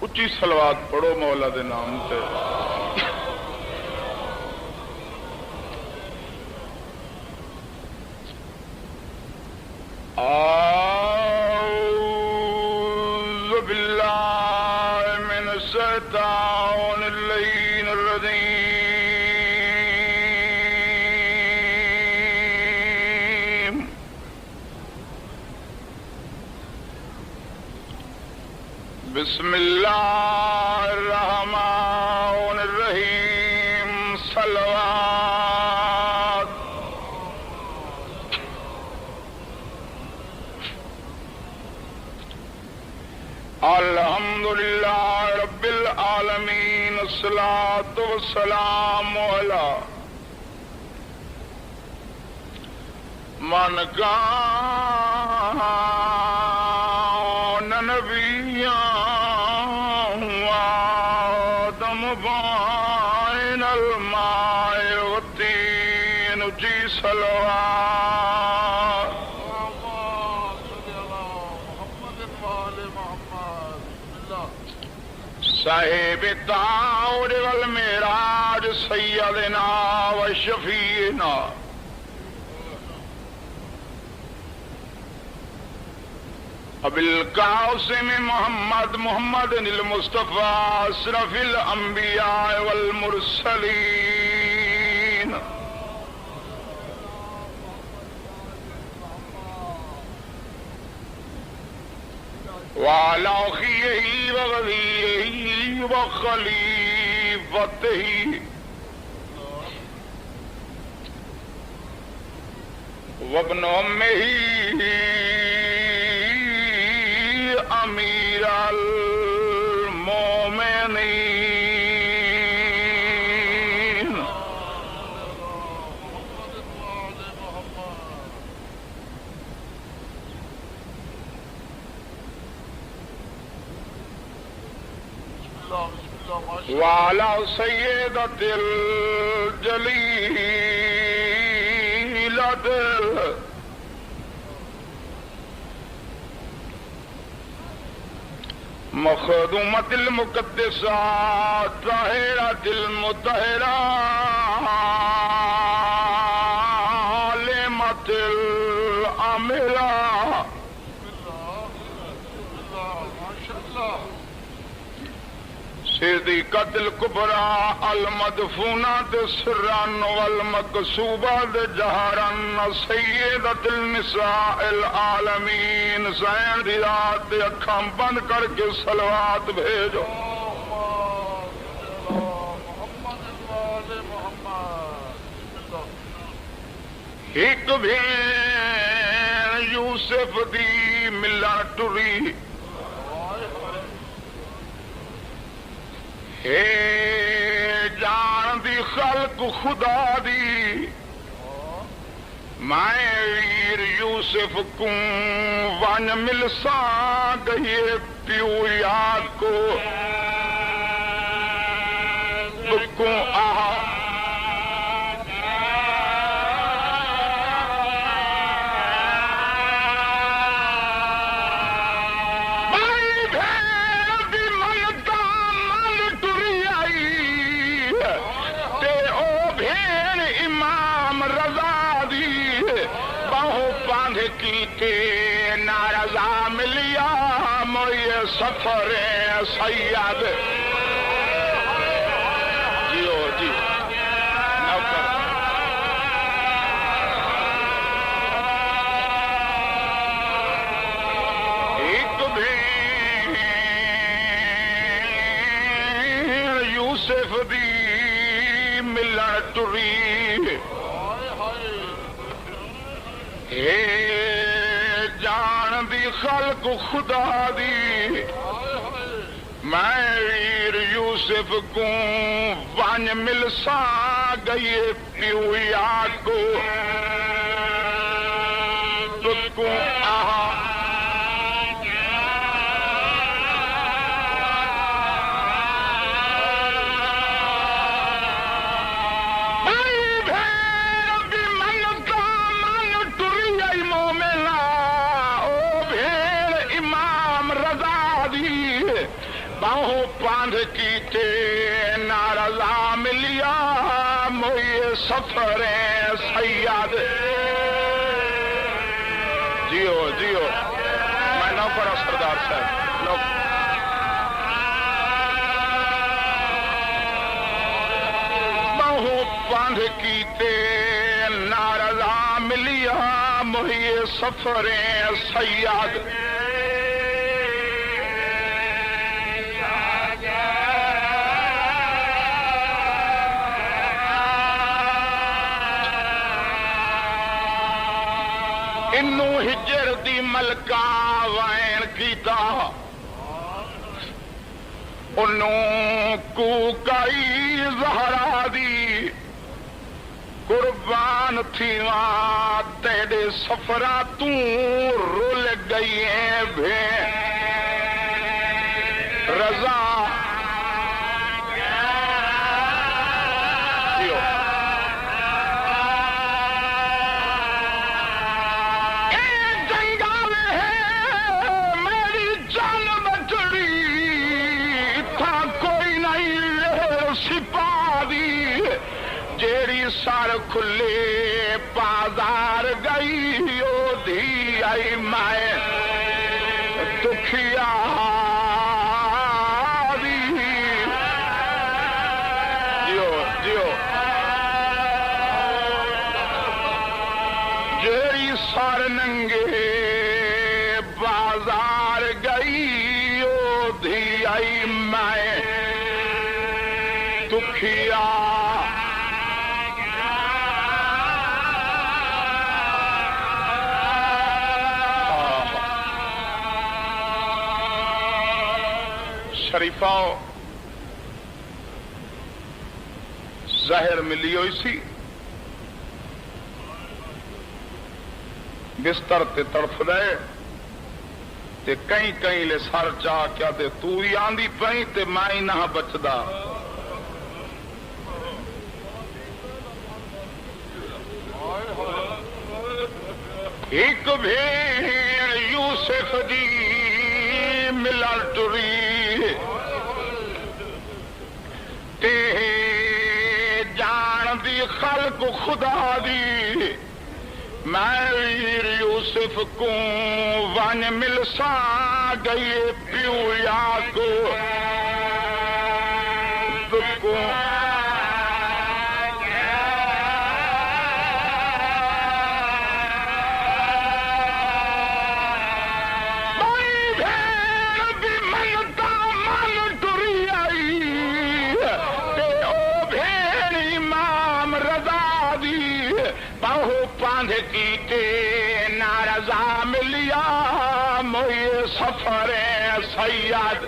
اچھی صلوات پڑھو مولا دے نام تے. اعوذ باللہ من الشیطان اللعین الرجیم. بسم اللہ الرحمن الرحیم. صلوات. الحمدللہ رب العالمین. الصلاۃ والسلام علی من کان نبیّا وآدم بین الماء والطین. جی صلوات. صاحب التعاون والمعراج سیدنا و شفیعنا ابی القاسم محمد المصطفى اشرف الانبیاء والمرسلین وعلى أخيه وغذيه وخليفته وابن أمه أمير المؤمنين وعلى سيدة الجليلة مخدومة المقدسة طاهرة المطهرة عالمة العاملة صديقة الكبرى المدفونة سرا والمكسوبة جهرا سيدة النساء العالمين. سین رات اکھاں بند کر کے صلوات بھیجو. ایک بھین یوسف دی ملا ٹری اے جان دی خلق خدا دی میں ویر یوسف کو ون ملسا گئے پیو یاد کو بکوں آہا نارضا ملیا موئے سفر سید. جیو جی نوکر ایک بھی یوسف دی ملن ٹری جان دی خلق خدا دی میں ویر یوسف کو ون ملسا گئے پیو یاد کو تجھ کو آہا باہوں باندھ کیتے نارضا ملیا موئے سفر سیاد جیو جیو میں نوکر سردار صاحب باہوں باندھ کیتے نارضا ملیا موئے سفر سیاد انو ہجر دی ملکہ وین کیتا انوں کوکائی زہرا دی قربان تھیواں تیرے سفرا تو رول گئی ہیں بھے رضا سار کھلے بازار گئی او دھی آئی مائے دکھیا دی جیو جیو جیڑی سار ننگے بازار گئی او دھی آئی مائے دکھیا شریفاؤ ظاہر ملی ہوئی سی بستر تے تڑف رہے تے کئی کئی لے سر چاہ کیا تے تو ہی آندھی پئی تے میں ہی نہ بچدا ایک بھیڑ یوسف دی ملن ٹری جان دی خلق خدا دی میں ویر یوسف کو ون ملسا گئی پیو یا کو کیتے نارضا ملیا موئے سفر سیاد